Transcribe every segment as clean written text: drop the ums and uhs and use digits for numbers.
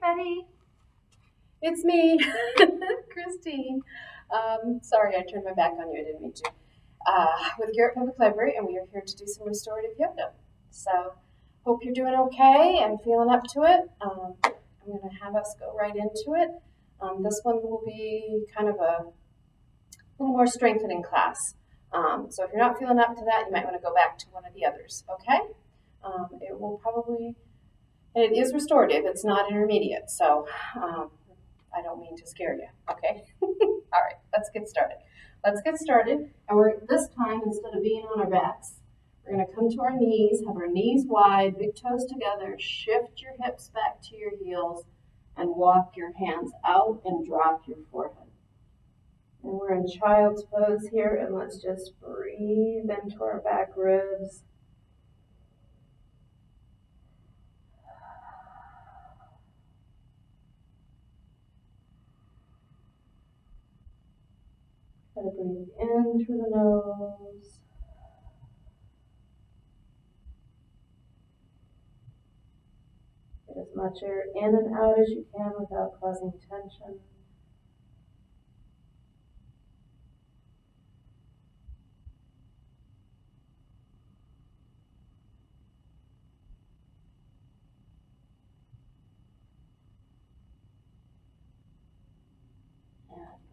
everybody. It's me, Christine. Sorry, I turned my back on you. I didn't mean to. With Garrett Public Library, and we are here to do some restorative yoga. So, hope you're doing okay and feeling up to it. I'm going to have us go right into it. This one will be kind of a little more strengthening class. So, if you're not feeling up to that, you might want to go back to one of the others, okay? It will probably, and it is restorative, it's not intermediate, so I don't mean to scare you, okay? All right, let's get started. And this time, instead of being on our backs, we're gonna come to our knees, have our knees wide, big toes together, shift your hips back to your heels, and walk your hands out and drop your forehead. And we're in child's pose here, and let's just breathe into our back ribs. Try to breathe in through the nose. Get as much air in and out as you can without causing tension.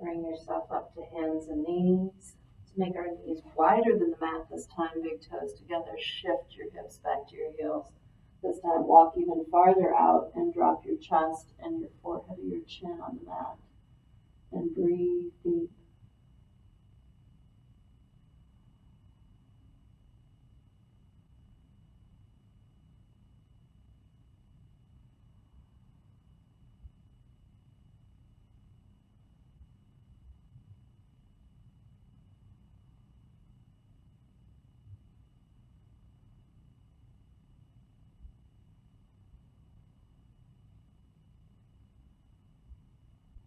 Bring yourself up to hands and knees. Let's make our knees wider than the mat this time. Big toes together. Shift your hips back to your heels. This time walk even farther out and drop your chest and your forehead or your chin on the mat. And breathe deep.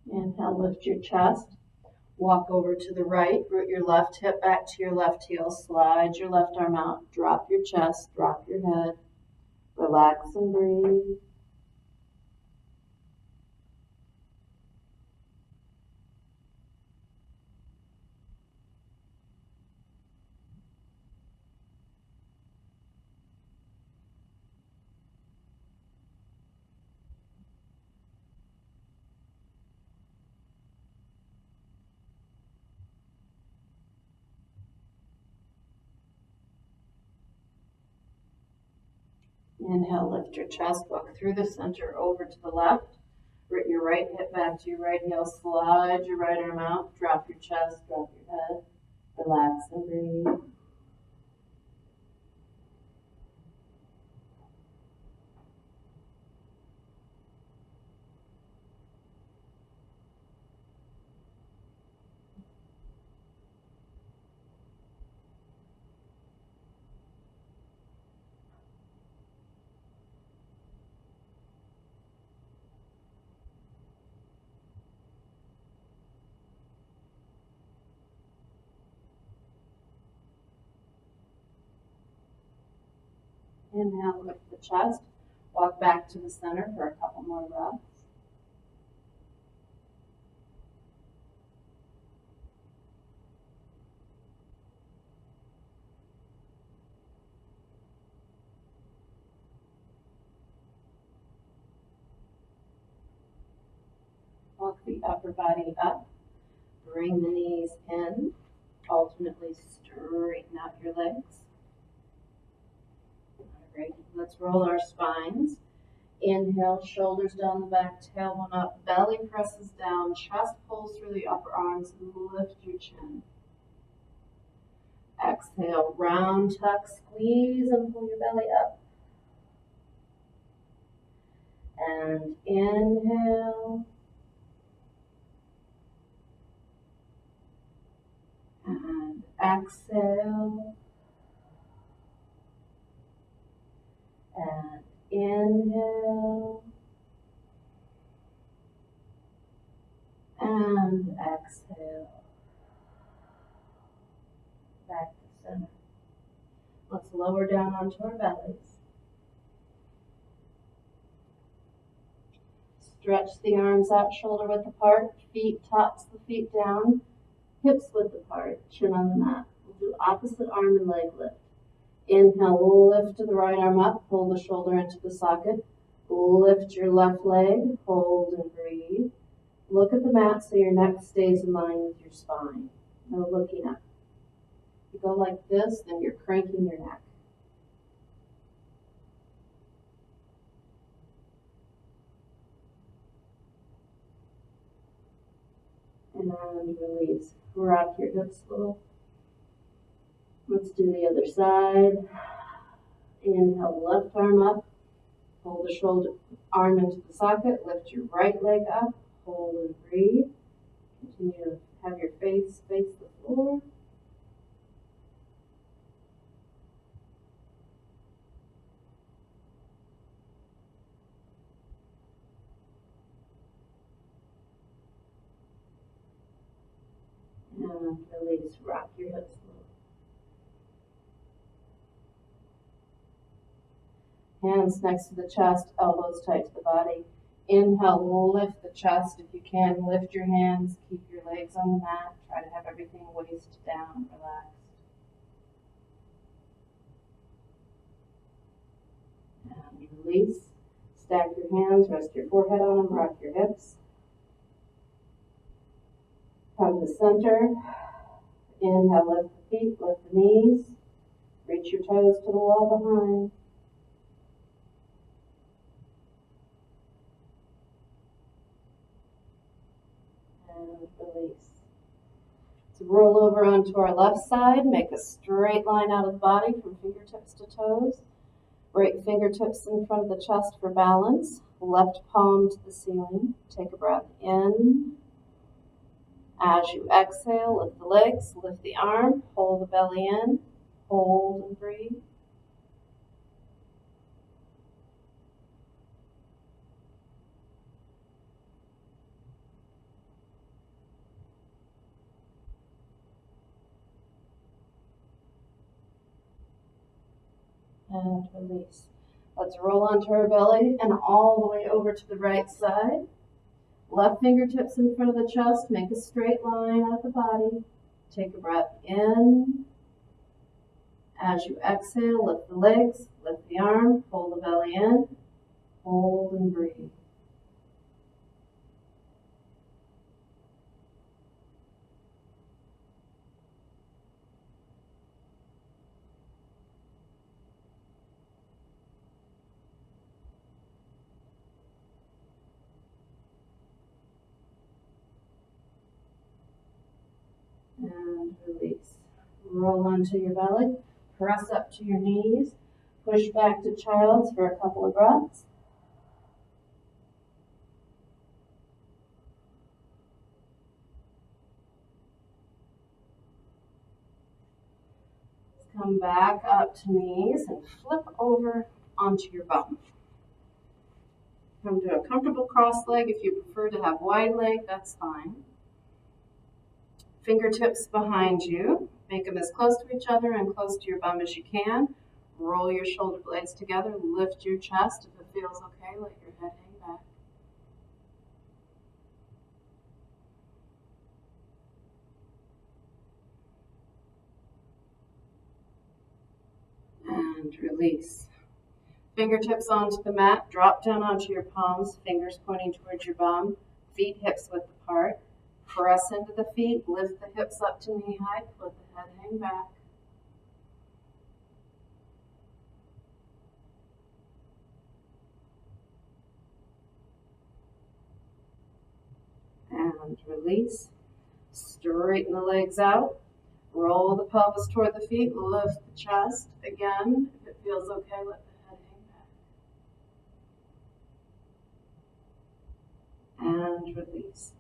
Inhale, lift your chest. Walk over to the right, root your left hip back to your left heel, slide your left arm out, drop your chest, drop your head, relax and breathe. Inhale, lift your chest, walk through the center over to the left. Root your right hip back to your right heel, slide your right arm out, drop your chest, drop your head, relax and breathe. Inhale, lift the chest, walk back to the center for a couple more breaths. Walk the upper body up, bring the knees in, alternately straighten out your legs. Great. Let's roll our spines. Inhale, shoulders down the back, tailbone up, belly presses down, chest pulls through the upper arms, lift your chin. Exhale, round tuck, squeeze and pull your belly up. And inhale. And exhale. And inhale. And exhale. Back to center. Let's lower down onto our bellies. Stretch the arms out, shoulder width apart, feet, tops the feet down, hips width apart, chin on the mat. We'll do opposite arm and leg lift. Inhale, lift the right arm up, pull the shoulder into the socket. Lift your left leg, hold and breathe. Look at the mat so your neck stays in line with your spine. No looking up. If you go like this, then you're cranking your neck. And release. Rock your hips a little. Let's do the other side. Inhale, left arm up. Hold the shoulder arm into the socket. Lift your right leg up. Hold and breathe. Continue to have your face face the floor. And release. Rock your hips a little. Hands next to the chest, elbows tight to the body. Inhale, lift the chest. If you can, lift your hands. Keep your legs on the mat. Try to have everything waist down, relaxed. And release. Stack your hands, rest your forehead on them, rock your hips. Come to center. Inhale, lift the feet, lift the knees. Reach your toes to the wall behind. And release. So roll over onto our left side. Make a straight line out of the body from fingertips to toes. Right fingertips in front of the chest for balance. Left palm to the ceiling. Take a breath in. As you exhale, lift the legs, lift the arm, hold the belly in, hold and breathe. And release. Let's roll onto our belly and all the way over to the right side. Left fingertips in front of the chest. Make a straight line out of the body. Take a breath in. As you exhale, lift the legs, lift the arm, hold the belly in, hold and breathe. And release. Roll onto your belly. Press up to your knees. Push back to child's for a couple of breaths. Come back up to knees and flip over onto your bum. Come to a comfortable cross leg. If you prefer to have wide leg, that's fine. Fingertips behind you. Make them as close to each other and close to your bum as you can. Roll your shoulder blades together. Lift your chest. If it feels okay, let your head hang back. And release. Fingertips onto the mat. Drop down onto your palms. Fingers pointing towards your bum. Feet hips width apart. Press into the feet. Lift the hips up to knee height. Let the head hang back. And release. Straighten the legs out. Roll the pelvis toward the feet. Lift the chest. Again, if it feels okay, let the head hang back. And release.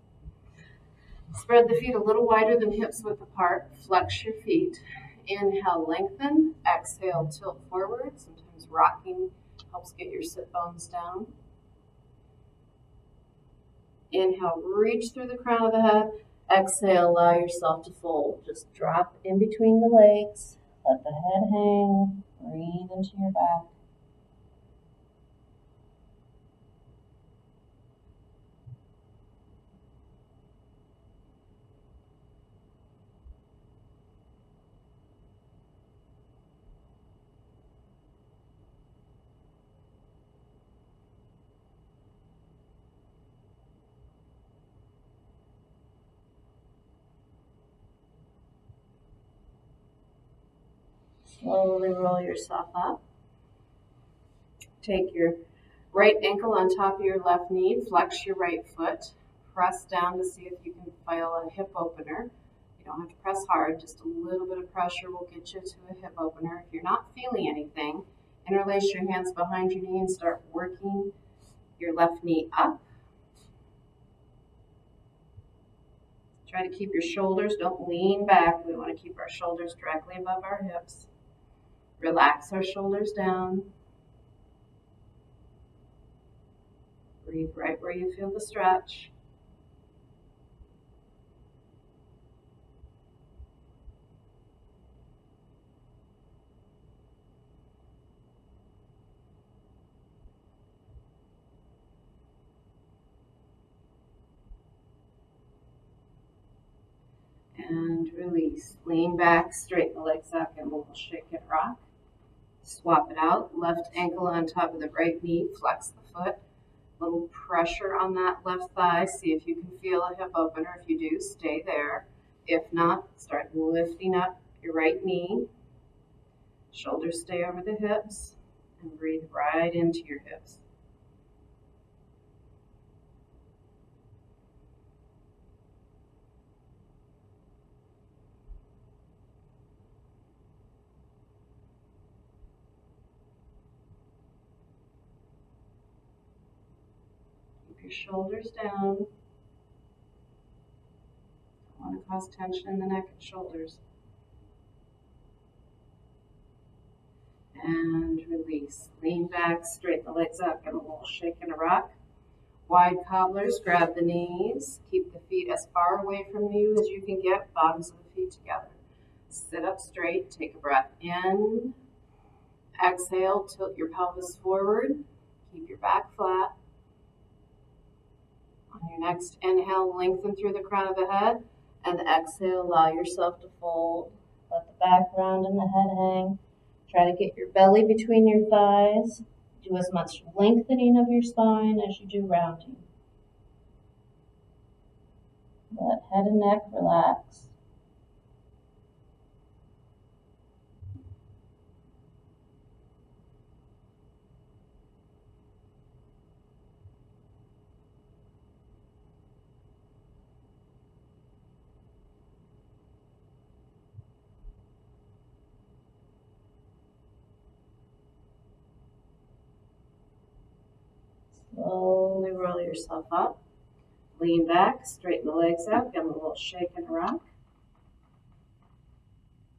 Spread the feet a little wider than hips width apart. Flex your feet. Inhale, lengthen. Exhale, tilt forward. Sometimes rocking helps get your sit bones down. Inhale, reach through the crown of the head. Exhale, allow yourself to fold. Just drop in between the legs. Let the head hang. Breathe into your back. Slowly roll yourself up. Take your right ankle on top of your left knee, flex your right foot, press down to see if you can feel a hip opener. You don't have to press hard, just a little bit of pressure will get you to a hip opener. If you're not feeling anything, interlace your hands behind your knee and start working your left knee up. Try to keep your shoulders, don't lean back. We want to keep our shoulders directly above our hips. Relax our shoulders down. Breathe right where you feel the stretch. And release. Lean back, straighten the legs up, and we'll shake and rock. Swap it out. Left ankle on top of the right knee. Flex the foot. Little pressure on that left thigh. See if you can feel a hip opener. If you do, stay there. If not, start lifting up your right knee. Shoulders stay over the hips. And breathe right into your hips. Your shoulders down. Don't want to cause tension in the neck and shoulders. And release. Lean back, straighten the legs up, give a little shake and a rock. Wide cobblers, grab the knees. Keep the feet as far away from you as you can get, bottoms of the feet together. Sit up straight, take a breath in. Exhale, tilt your pelvis forward. Keep your back flat. On your next inhale, lengthen through the crown of the head. And exhale, allow yourself to fold. Let the back round and the head hang. Try to get your belly between your thighs. Do as much lengthening of your spine as you do rounding. Let head and neck relax. Slowly roll yourself up. Lean back, straighten the legs out, give them a little shake and rock.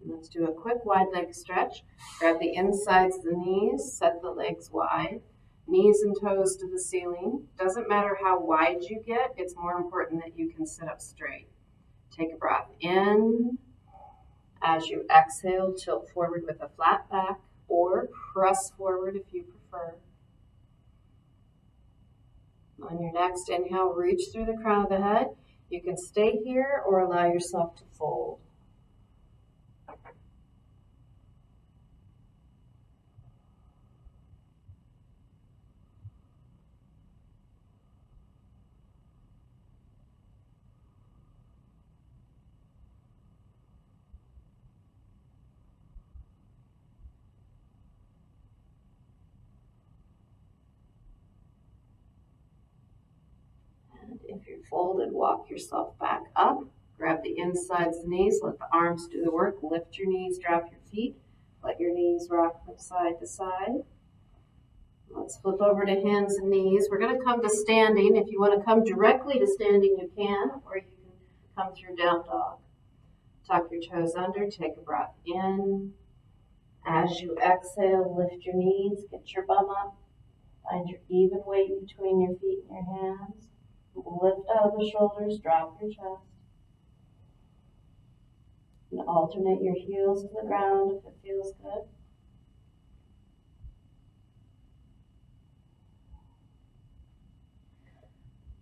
And let's do a quick wide leg stretch. Grab the insides of the knees, set the legs wide. Knees and toes to the ceiling. Doesn't matter how wide you get, it's more important that you can sit up straight. Take a breath in. As you exhale, tilt forward with a flat back or press forward if you prefer. On your next inhale, reach through the crown of the head. You can stay here or allow yourself to fold. If you're folded, walk yourself back up. Grab the insides of the knees. Let the arms do the work. Lift your knees, drop your feet. Let your knees rock from side to side. Let's flip over to hands and knees. We're going to come to standing. If you want to come directly to standing, you can, or you can come through down dog. Tuck your toes under. Take a breath in. As you exhale, lift your knees. Get your bum up. Find your even weight between your feet and your hands. Lift out of the shoulders, drop your chest. And alternate your heels to the ground if it feels good.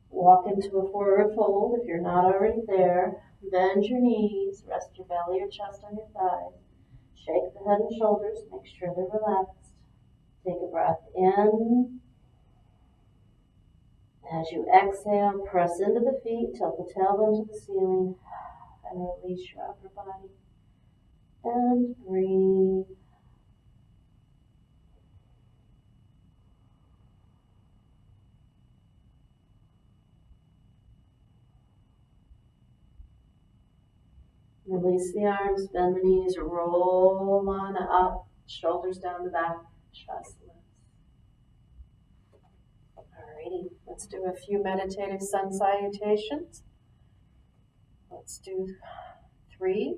Walk into a forward fold if you're not already there. Bend your knees, rest your belly or chest on your thighs. Shake the head and shoulders, make sure they're relaxed. Take a breath in. As you exhale, press into the feet, tilt the tailbone to the ceiling, and release your upper body. And breathe. Release the arms, bend the knees, roll on up, shoulders down the back, chest lifts. Alrighty, let's do a few meditative sun salutations. Let's do 3.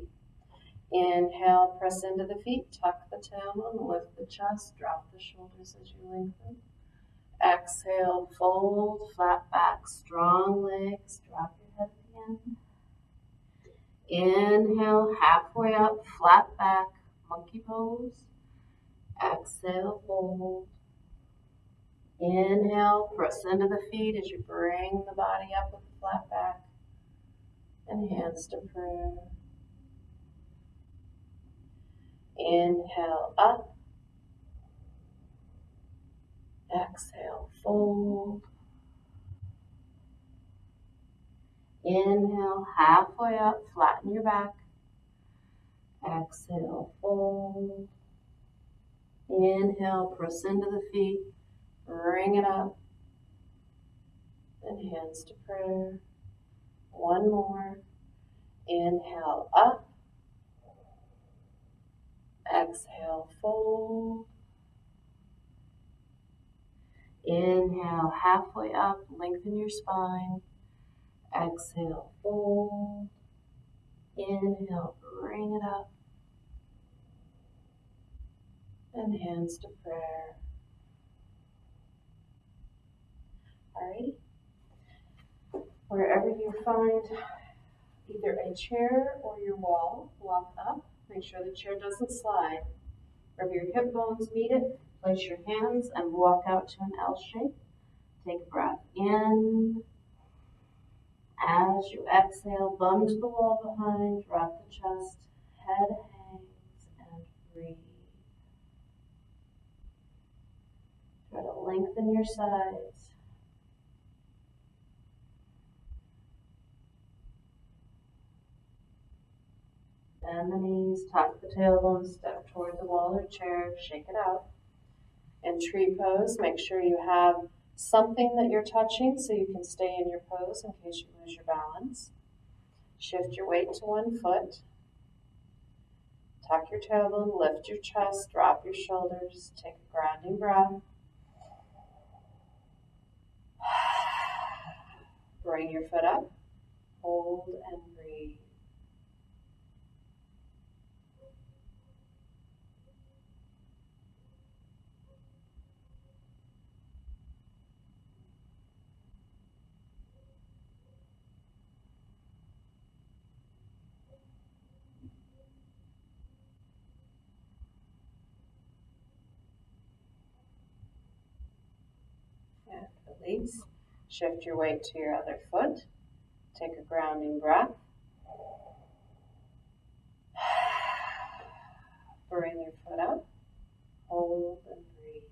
Inhale, press into the feet, tuck the tailbone, lift the chest, drop the shoulders as you lengthen. Exhale, fold, flat back, strong legs, drop your head again. Inhale, halfway up, flat back, monkey pose. Exhale, fold. Inhale, press into the feet as you bring the body up with the flat back. And hands to prayer. Inhale, up. Exhale, fold. Inhale, halfway up, flatten your back. Exhale, fold. Inhale, press into the feet, bring it up. And hands to prayer. One more. Inhale, up. Exhale, fold. Inhale, halfway up, lengthen your spine. Exhale, fold. Inhale, bring it up. And hands to prayer. Alrighty. Wherever you find either a chair or your wall, walk up. Make sure the chair doesn't slide. Wherever your hip bones meet it, place your hands and walk out to an L shape. Take a breath in. As you exhale, bum to the wall behind, drop the chest, head hangs, and breathe. Try to lengthen your sides. Bend the knees, tuck the tailbone, step toward the wall or chair, shake it out. In tree pose, make sure you have something that you're touching so you can stay in your pose in case you lose your balance. Shift your weight to one foot. Tuck your tailbone, lift your chest, drop your shoulders, take a grounding breath. Bring your foot up, hold and breathe. And release. Shift your weight to your other foot. Take a grounding breath. Bring your foot up, hold and breathe.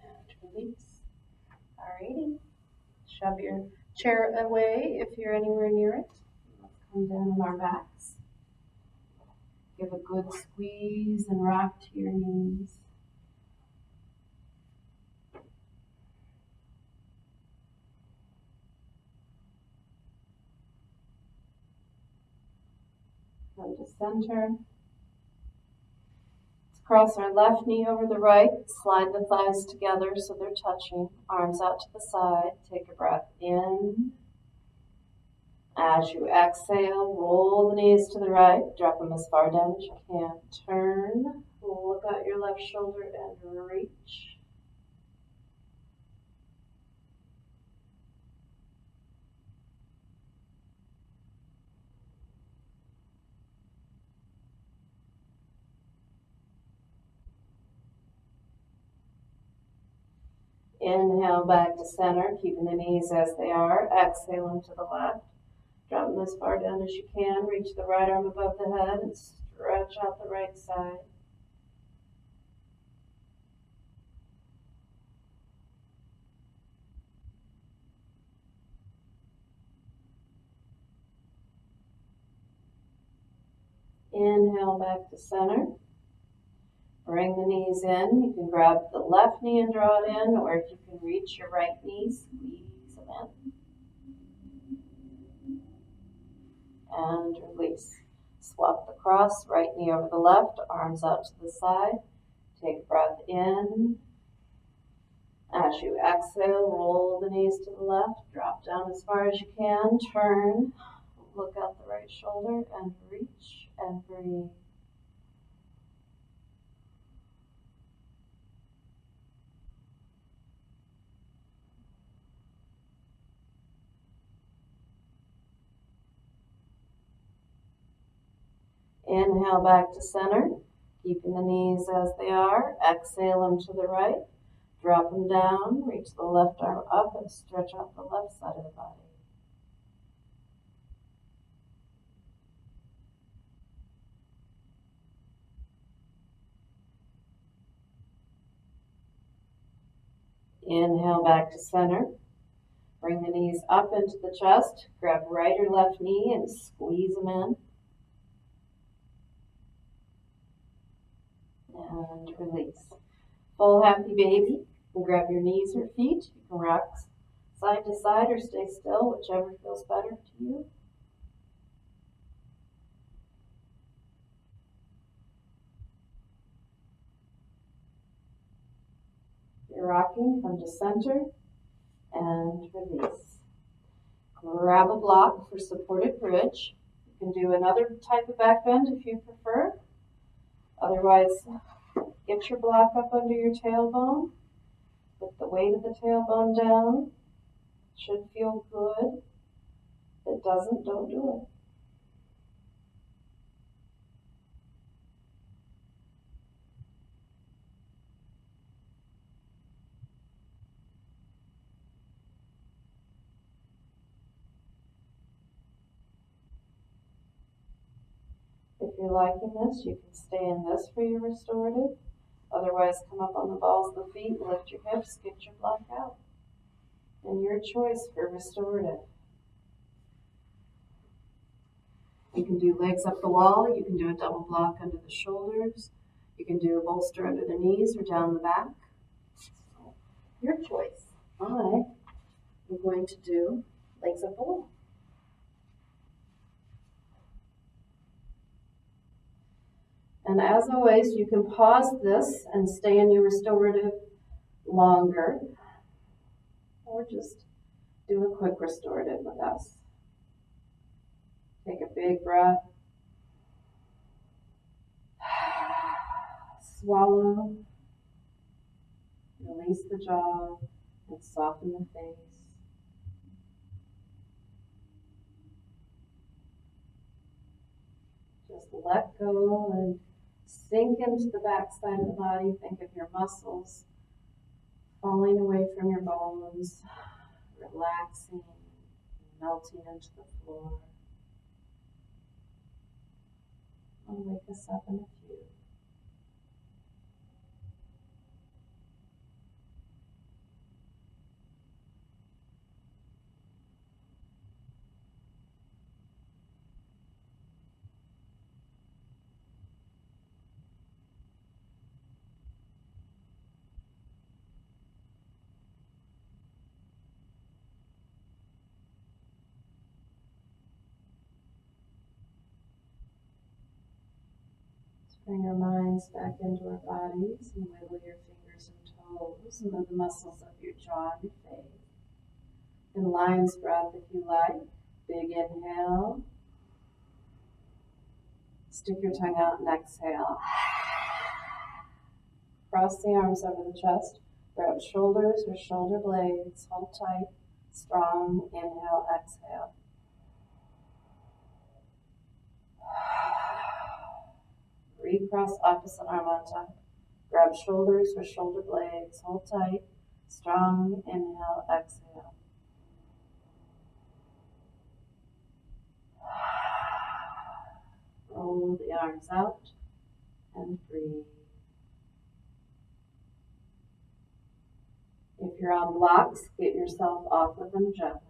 And release. Alrighty. Shove your chair away if you're anywhere near it. Let's come down on our backs. Give a good squeeze and rock to your knees. Come to center. Let's cross our left knee over the right. Slide the thighs together so they're touching. Arms out to the side. Take a breath in. As you exhale, roll the knees to the right. Drop them as far down as you can. Turn. Look out your left shoulder and reach. Inhale back to center, keeping the knees as they are. Exhale into the left. Drop them as far down as you can. Reach the right arm above the head and stretch out the right side. Inhale back to center. Bring the knees in. You can grab the left knee and draw it in, or if you can reach your right knee, squeeze them in. And release. Swap the cross, right knee over the left, arms out to the side. Take a breath in. As you exhale, roll the knees to the left, drop down as far as you can, turn, look out the right shoulder, and reach and breathe. Inhale back to center, keeping the knees as they are. Exhale them to the right. Drop them down, reach the left arm up and stretch out the left side of the body. Inhale back to center. Bring the knees up into the chest. Grab right or left knee and squeeze them in. And release. Full happy baby. You can grab your knees or feet. You can rock side to side or stay still, whichever feels better to you. If you're rocking, come to center and release. Grab a block for supported bridge. You can do another type of back bend if you prefer. Otherwise, get your block up under your tailbone. Put the weight of the tailbone down. It should feel good. If it doesn't, don't do it. If you're liking this, you can stay in this for your restorative. Otherwise, come up on the balls of the feet, lift your hips, get your block out. And your choice for restorative. You can do legs up the wall. You can do a double block under the shoulders. You can do a bolster under the knees or down the back. So, your choice. I am going to do legs up the wall. And as always, you can pause this and stay in your restorative longer, or just do a quick restorative with us. Take a big breath. Swallow. Release the jaw and soften the face. Just let go and sink into the back side of the body. Think of your muscles falling away from your bones, relaxing, melting into the floor. I'll wake us up in a few. Bring our minds back into our bodies and wiggle your fingers and toes and move the muscles of your jaw and your face. In lion's breath if you like. Big inhale. Stick your tongue out and exhale. Cross the arms over the chest. Grab shoulders or shoulder blades. Hold tight. Strong. Inhale, exhale. Recross opposite arm on top. Grab shoulders or shoulder blades. Hold tight. Strong. Inhale, exhale. Roll the arms out and breathe. If you're on blocks, get yourself off of them gently.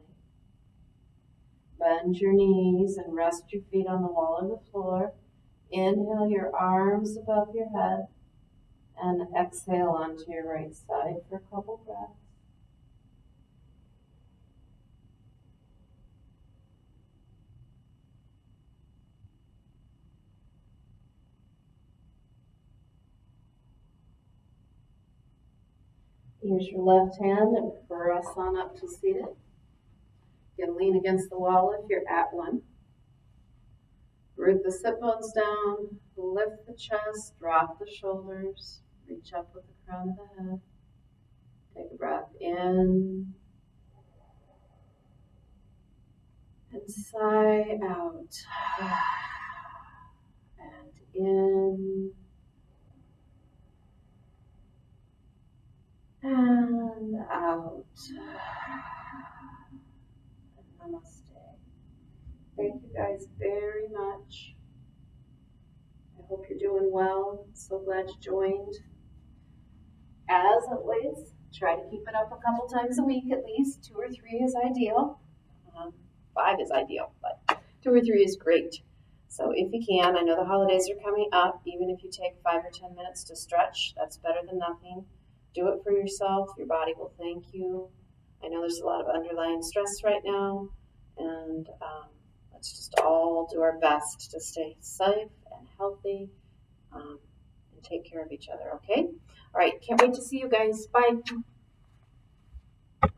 Bend your knees and rest your feet on the wall or the floor. Inhale your arms above your head and exhale onto your right side for a couple breaths. Use your left hand and press on up to seated. You can lean against the wall if you're at one. Root the sit bones down, lift the chest, drop the shoulders, reach up with the crown of the head. Take a breath in and sigh out. And in and out. And namaste. Thank you guys very much. I hope you're doing well. So glad you joined. As always, try to keep it up a couple times a week at least. 2 or 3 is ideal. 5 is ideal, but 2 or 3 is great. So if you can, I know the holidays are coming up. Even if you take 5 or 10 minutes to stretch, that's better than nothing. Do it for yourself. Your body will thank you. I know there's a lot of underlying stress right now, and let's just all do our best to stay safe and healthy and take care of each other, okay? All right, can't wait to see you guys. Bye.